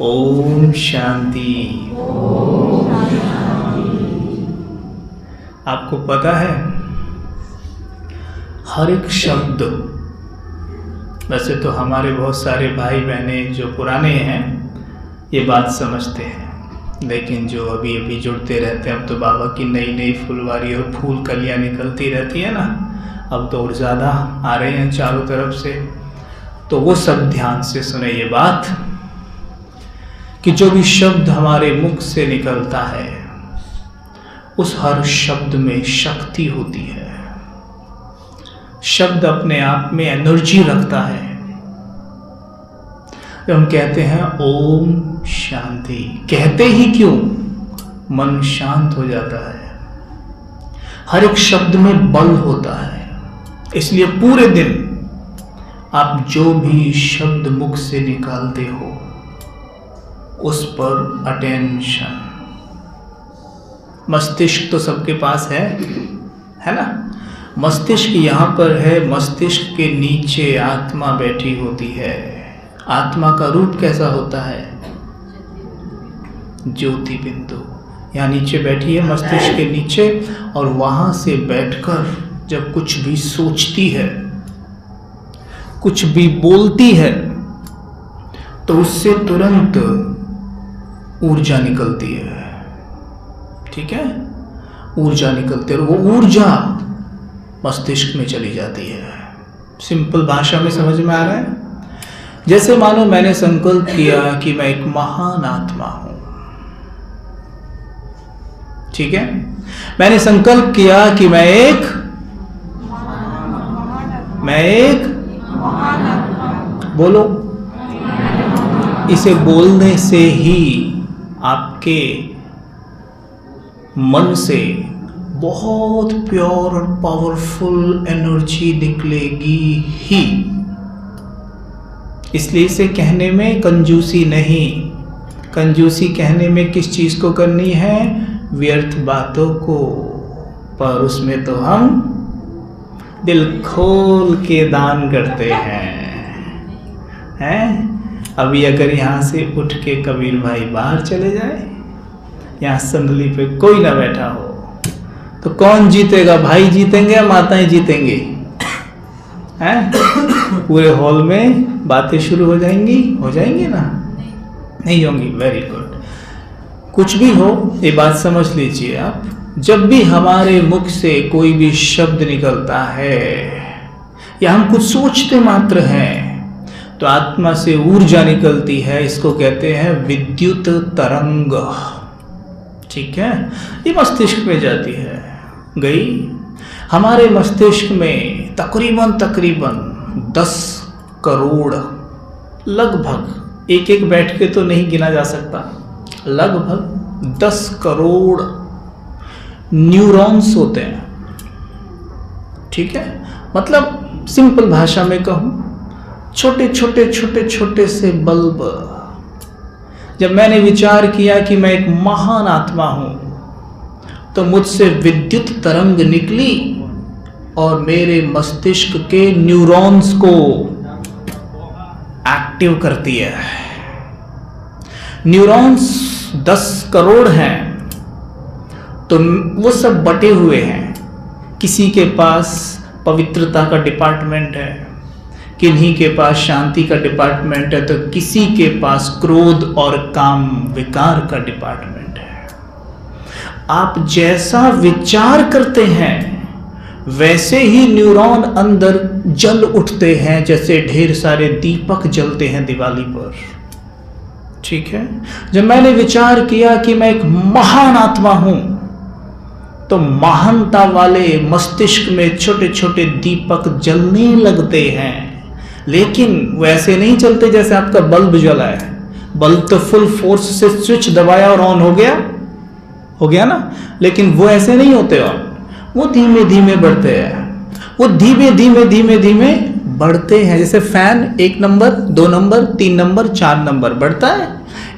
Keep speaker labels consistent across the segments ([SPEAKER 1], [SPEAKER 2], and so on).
[SPEAKER 1] ओम शांति। आपको पता है हर एक शब्द, वैसे तो हमारे बहुत सारे भाई बहने जो पुराने हैं ये बात समझते हैं, लेकिन जो अभी अभी जुड़ते रहते हैं, अब तो बाबा की नई नई फुलवारी और फूल कलियाँ निकलती रहती है ना, अब तो और ज़्यादा आ रहे हैं चारों तरफ से, तो वो सब ध्यान से सुने ये बात कि जो भी शब्द हमारे मुख से निकलता है उस हर शब्द में शक्ति होती है। शब्द अपने आप में एनर्जी रखता है। जब हम कहते हैं ओम शांति, कहते ही क्यों, मन शांत हो जाता है। हर एक शब्द में बल होता है, इसलिए पूरे दिन आप जो भी शब्द मुख से निकालते हो उस पर अटेंशन। मस्तिष्क तो सबके पास है ना। मस्तिष्क यहाँ पर है, मस्तिष्क के नीचे आत्मा बैठी होती है। आत्मा का रूप कैसा होता है? ज्योति बिंदु। यहाँ नीचे बैठी है मस्तिष्क के नीचे, और वहाँ से बैठकर जब कुछ भी सोचती है, कुछ भी बोलती है, तो उससे तुरंत ऊर्जा निकलती है। ठीक है, ऊर्जा निकलती है और वो ऊर्जा मस्तिष्क में चली जाती है। सिंपल भाषा में समझ में आ रहा है? जैसे मानो मैंने संकल्प किया कि मैं एक महान आत्मा हूं। ठीक है, मैंने संकल्प किया कि मैं एक बोलो, इसे बोलने से ही आपके मन से बहुत प्योर और पावरफुल एनर्जी निकलेगी ही। इसलिए इसे कहने में कंजूसी नहीं। कंजूसी कहने में किस चीज़ को करनी है? व्यर्थ बातों को। पर उसमें तो हम दिल खोल के दान करते हैं? अभी अगर यहाँ से उठ के कबीर भाई बाहर चले जाए, यहाँ संदली पे कोई ना बैठा हो, तो कौन जीतेगा? भाई जीतेंगे या माताएं जीतेंगे? हैं? पूरे हॉल में बातें शुरू हो जाएंगी ना? नहीं होंगी। Very good. कुछ भी हो, ये बात समझ लीजिए आप, जब भी हमारे मुख से कोई भी शब्द निकलता है या हम कुछ सोचते मात्र हैं, तो आत्मा से ऊर्जा निकलती है। इसको कहते हैं विद्युत तरंग। ठीक है, ये मस्तिष्क में जाती है। गई हमारे मस्तिष्क में तकरीबन 10 करोड़, लगभग एक बैठ के तो नहीं गिना जा सकता, लगभग 10 करोड़ न्यूरॉन्स होते हैं। ठीक है, मतलब सिंपल भाषा में कहूँ, छोटे से बल्ब। जब मैंने विचार किया कि मैं एक महान आत्मा हूं, तो मुझसे विद्युत तरंग निकली और मेरे मस्तिष्क के न्यूरॉन्स को एक्टिव करती है। न्यूरॉन्स 10 करोड़ हैं, तो वो सब बटे हुए हैं। किसी के पास पवित्रता का डिपार्टमेंट है, किन्हीं के पास शांति का डिपार्टमेंट है, तो किसी के पास क्रोध और काम विकार का डिपार्टमेंट है। आप जैसा विचार करते हैं वैसे ही न्यूरॉन अंदर जल उठते हैं, जैसे ढेर सारे दीपक जलते हैं दिवाली पर। ठीक है, जब मैंने विचार किया कि मैं एक महान आत्मा हूं, तो महानता वाले मस्तिष्क में छोटे छोटे दीपक जलने लगते हैं। लेकिन वो ऐसे नहीं चलते जैसे आपका बल्ब जला है। बल्ब तो फुल फोर्स से स्विच दबाया और ऑन हो गया ना, लेकिन वो ऐसे नहीं होते ऑन। वो धीमे धीमे बढ़ते हैं। वो धीमे बढ़ते हैं, जैसे fan 1 number 2 number 3 number 4 number बढ़ता है,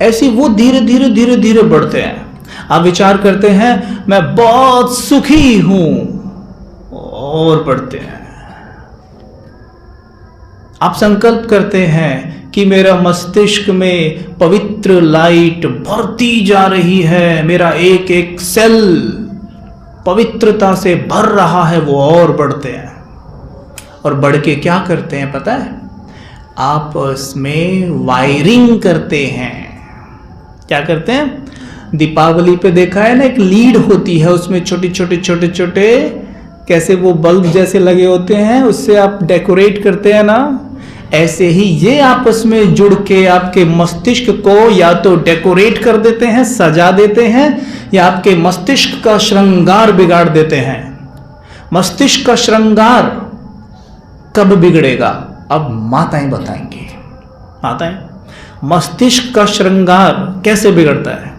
[SPEAKER 1] ऐसे वो धीरे बढ़ते हैं। आप विचार करते हैं मैं बहुत सुखी हूं, और बढ़ते हैं। आप संकल्प करते हैं कि मेरा मस्तिष्क में पवित्र लाइट बढ़ती जा रही है, मेरा एक एक सेल पवित्रता से भर रहा है, वो और बढ़ते हैं। और बढ़ के क्या करते हैं पता है? आपस में वायरिंग करते हैं। क्या करते हैं? दीपावली पे देखा है ना, एक लीड होती है, उसमें छोटे छोटे छोटे छोटे कैसे वो बल्ब जैसे लगे होते हैं, उससे आप डेकोरेट करते हैं ना। ऐसे ही ये आपस में जुड़ के आपके मस्तिष्क को या तो डेकोरेट कर देते हैं, सजा देते हैं, या आपके मस्तिष्क का श्रृंगार बिगाड़ देते हैं। मस्तिष्क का श्रृंगार कब बिगड़ेगा? अब माताएं बताएंगी। माताएं, मस्तिष्क का श्रृंगार कैसे बिगड़ता है?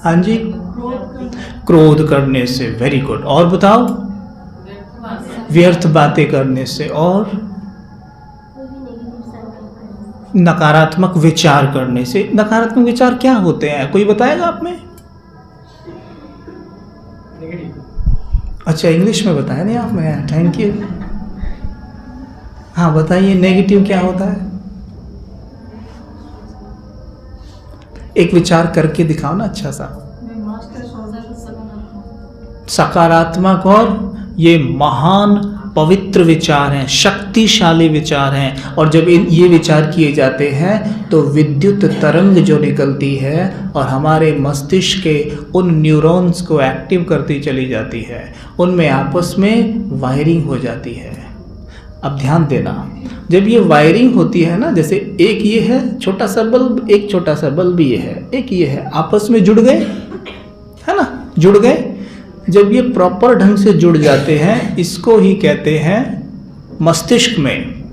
[SPEAKER 1] हाँ जी, क्रोध करने से। Very good. और बताओ? व्यर्थ बातें करने से। और नकारात्मक विचार करने से। नकारात्मक विचार क्या होते हैं, कोई बताएगा आप में? अच्छा, इंग्लिश में बताया नहीं आपने, थैंक यू। हाँ बताइए, नेगेटिव क्या होता है? एक विचार करके दिखाओ ना अच्छा सा। सकारात्मक और ये महान पवित्र विचार हैं, शक्तिशाली विचार हैं। और जब ये विचार किए जाते हैं तो विद्युत तरंग जो निकलती है और हमारे मस्तिष्क के उन न्यूरॉन्स को एक्टिव करती चली जाती है, उनमें आपस में वायरिंग हो जाती है। अब ध्यान देना, जब ये वायरिंग होती है ना, जैसे एक ये है छोटा सा बल्ब, एक छोटा सा बल्ब ये है, एक ये है, आपस में जुड़ गए, है ना, जुड़ गए। जब ये प्रॉपर ढंग से जुड़ जाते हैं, इसको ही कहते हैं मस्तिष्क में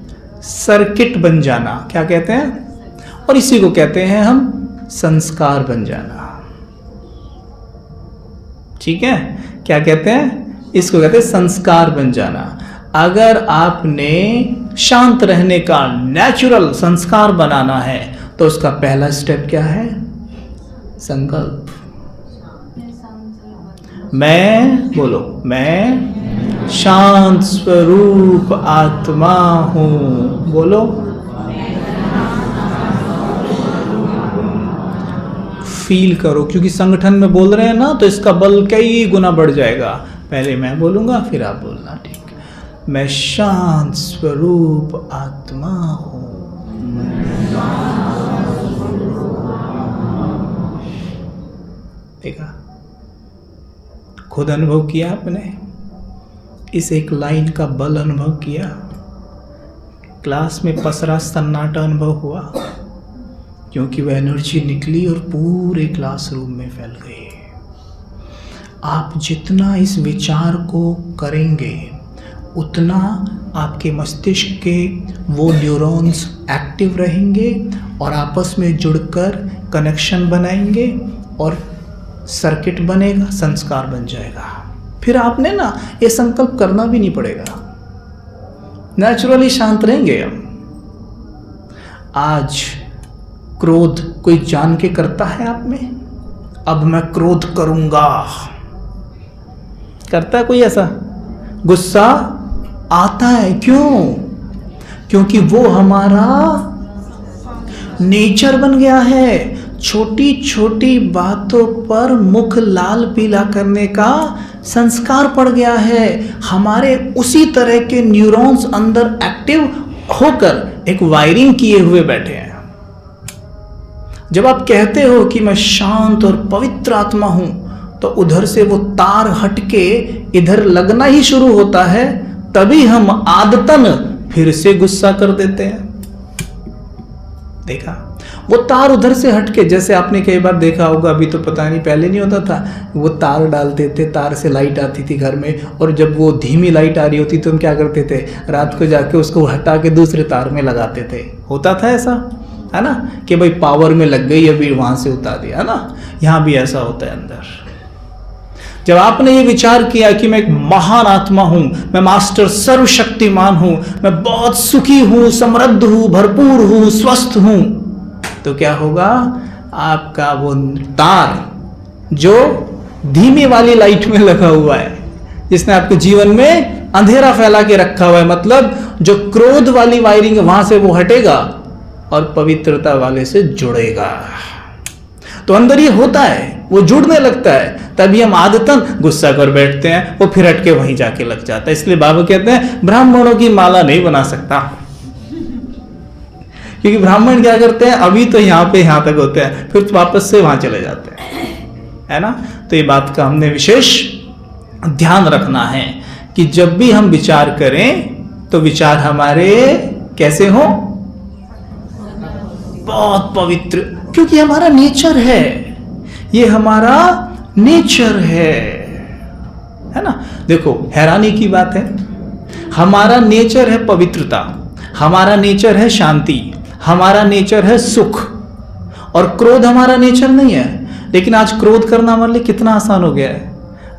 [SPEAKER 1] सर्किट बन जाना। क्या कहते हैं? और इसी को कहते हैं हम संस्कार बन जाना। ठीक है, क्या कहते हैं? इसको कहते हैं संस्कार बन जाना। अगर आपने शांत रहने का नेचुरल संस्कार बनाना है तो उसका पहला स्टेप क्या है? संकल्प। मैं, बोलो, मैं शांत स्वरूप आत्मा हूं। बोलो, फील करो, क्योंकि संगठन में बोल रहे हैं ना, तो इसका बल कई गुना बढ़ जाएगा। पहले मैं बोलूंगा, फिर आप बोलना, ठीक? मैं शांत स्वरूप आत्मा हूं। देखा, खुद अनुभव किया आपने, इस एक लाइन का बल अनुभव किया। क्लास में पसरा सन्नाटा अनुभव हुआ, क्योंकि वह एनर्जी निकली और पूरे क्लासरूम में फैल गई। आप जितना इस विचार को करेंगे उतना आपके मस्तिष्क के वो न्यूरॉन्स एक्टिव रहेंगे और आपस में जुड़कर कनेक्शन बनाएंगे और सर्किट बनेगा, संस्कार बन जाएगा। फिर आपने ना ये संकल्प करना भी नहीं पड़ेगा, नेचुरली शांत रहेंगे हम। आज क्रोध कोई जान के करता है आप में? अब मैं क्रोध करूंगा, करता है कोई ऐसा? गुस्सा आता है, क्यों? क्योंकि वो हमारा नेचर बन गया है। छोटी छोटी बातों पर मुख लाल पीला करने का संस्कार पड़ गया है। हमारे उसी तरह के न्यूरॉन्स अंदर एक्टिव होकर एक वायरिंग किए हुए बैठे हैं। जब आप कहते हो कि मैं शांत और पवित्र आत्मा हूं, तो उधर से वो तार हटके इधर लगना ही शुरू होता है, तभी हम आदतन फिर से गुस्सा कर देते हैं। देखा, वो तार उधर से हटके, जैसे आपने कई बार देखा होगा, अभी तो पता नहीं, पहले नहीं होता था, वो तार डालते थे, तार से लाइट आती थी घर में, और जब वो धीमी लाइट आ रही होती तो हम क्या करते थे? रात को जाके उसको हटा के दूसरे तार में लगाते थे। होता था ऐसा, है ना, कि भाई पावर में लग गई, अभी वहां से उतार दिया, है ना। यहाँ भी ऐसा होता है अंदर। जब आपने ये विचार किया कि मैं एक महान आत्मा हूं, मैं मास्टर सर्वशक्तिमान हूं, मैं बहुत सुखी हूं, समृद्ध हूं, भरपूर हूं, स्वस्थ हूं, तो क्या होगा? आपका वो तार जो धीमी वाली लाइट में लगा हुआ है, जिसने आपके जीवन में अंधेरा फैला के रखा हुआ है, मतलब जो क्रोध वाली वायरिंग है वहां से वो हटेगा और पवित्रता वाले से जुड़ेगा। तो अंदर ये होता है, वो जुड़ने लगता है, तभी हम आदतन गुस्सा कर बैठते हैं, वो फिर हट के वहीं जाके लग जाता है। इसलिए बाबा कहते हैं ब्राह्मणों की माला नहीं बना सकता, क्योंकि ब्राह्मण क्या करते हैं, अभी तो यहाँ तक होते हैं, फिर वापस से वहां चले जाते हैं, है ना। तो ये बात का हमने विशेष ध्यान रखना है कि जब भी हम विचार करें तो विचार हमारे कैसे हो, बहुत पवित्र, क्योंकि हमारा नेचर है, ये हमारा नेचर है ना। देखो हैरानी की बात है, हमारा नेचर है पवित्रता, हमारा नेचर है शांति, हमारा नेचर है सुख, और क्रोध हमारा नेचर नहीं है। लेकिन आज क्रोध करना हमारे लिए कितना आसान हो गया है।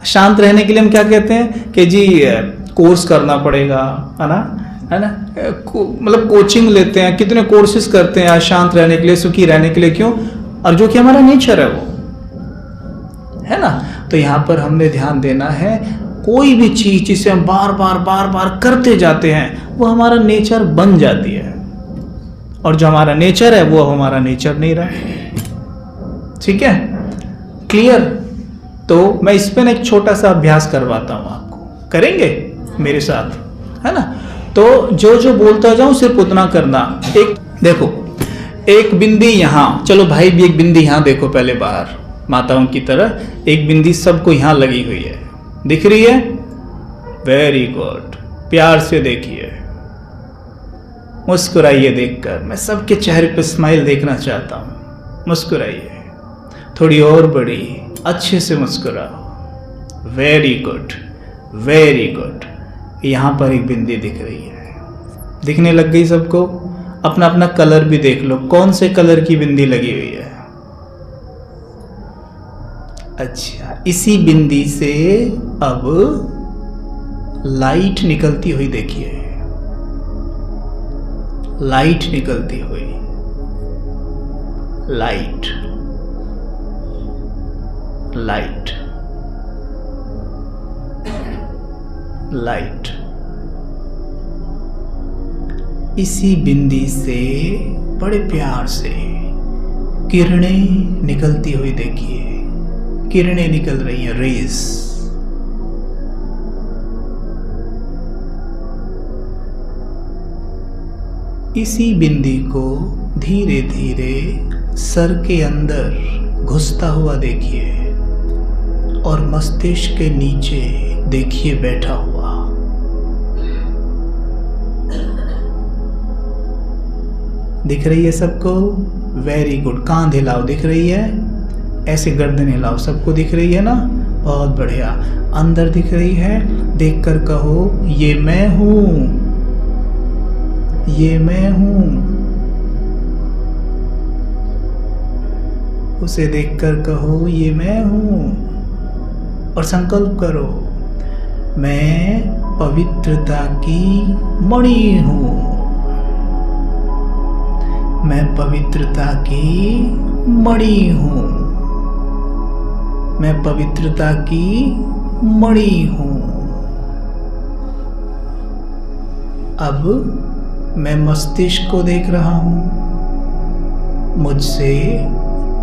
[SPEAKER 1] शांत रहने के लिए हम क्या कहते हैं कि जी कोर्स करना पड़ेगा, है ना, मतलब कोचिंग लेते हैं, कितने कोर्सेज करते हैं आज शांत रहने के लिए, सुखी रहने के लिए। क्यों? और जो कि हमारा नेचर है वो, है ना। तो यहाँ पर हमने ध्यान देना है, कोई भी चीज जिसे हम बार बार करते जाते हैं वो हमारा नेचर बन जाती है, और जो हमारा नेचर है वो हमारा नेचर नहीं रहा। ठीक है, क्लियर। तो मैं इस पे एक छोटा सा अभ्यास करवाता हूं आपको, करेंगे मेरे साथ, है ना। तो जो जो बोलता जाऊं सिर्फ उतना करना। एक देखो, एक बिंदी यहां, चलो भाई भी एक बिंदी यहां देखो, पहले बाहर माताओं की तरह एक बिंदी सबको यहां लगी हुई है, दिख रही है? वेरी गुड, प्यार से देखिए, मुस्कुराइए देखकर। मैं सबके चेहरे पे स्माइल देखना चाहता हूं। मुस्कुराइए, थोड़ी और बड़ी, अच्छे से मुस्कुराओ। Very good, very good. यहां पर एक बिंदी दिख रही है, दिखने लग गई सबको। अपना अपना कलर भी देख लो, कौन से कलर की बिंदी लगी हुई है। अच्छा, इसी बिंदी से अब लाइट निकलती हुई देखिए, लाइट निकलती हुई, लाइट, लाइट, लाइट। इसी बिंदी से बड़े प्यार से किरणें निकलती हुई देखिए, किरणें निकल रही हैं, रेज। इसी बिंदी को धीरे धीरे सर के अंदर घुसता हुआ देखिए, और मस्तिष्क के नीचे देखिए बैठा हुआ। दिख रही है सबको? Very good. कांध हिलाओ, दिख रही है? ऐसे गर्दन हिलाओ, सबको दिख रही है ना? बहुत बढ़िया। अंदर दिख रही है? देखकर कहो ये मैं हूं, ये मैं हूं। उसे देखकर कहो ये मैं हूं, और संकल्प करो मैं पवित्रता की मणि हूं, मैं पवित्रता की मणि हूं, मैं पवित्रता की मणि हूं। अब मैं मस्तिष्क को देख रहा हूं, मुझसे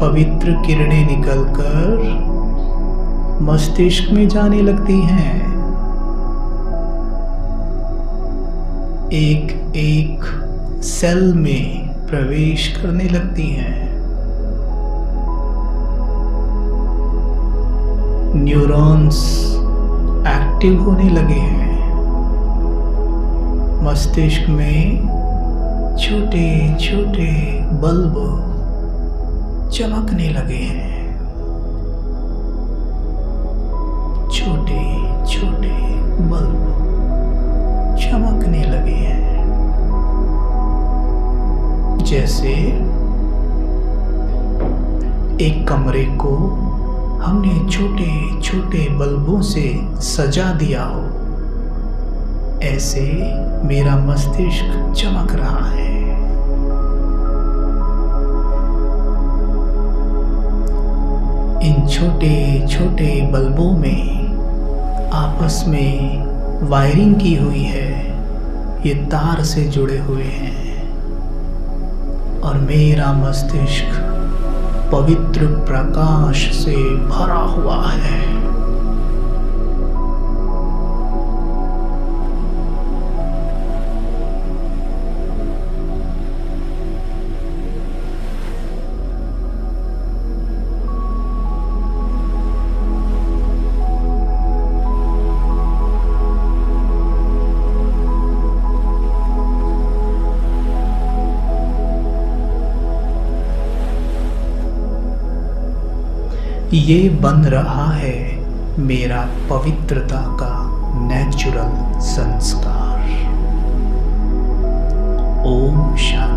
[SPEAKER 1] पवित्र किरणें निकलकर मस्तिष्क में जाने लगती हैं, एक एक सेल में प्रवेश करने लगती हैं। न्यूरॉन्स एक्टिव होने लगे हैं, मस्तिष्क में छोटे छोटे बल्ब चमकने लगे हैं, छोटे छोटे बल्ब चमकने लगे हैं। जैसे एक कमरे को हमने छोटे छोटे बल्बों से सजा दिया हो, ऐसे मेरा मस्तिष्क चमक रहा है। इन छोटे छोटे बल्बों में आपस में वायरिंग की हुई है, ये तार से जुड़े हुए हैं और मेरा मस्तिष्क पवित्र प्रकाश से भरा हुआ है। ये बन रहा है मेरा पवित्रता का नेचुरल संस्कार। ओम शांति।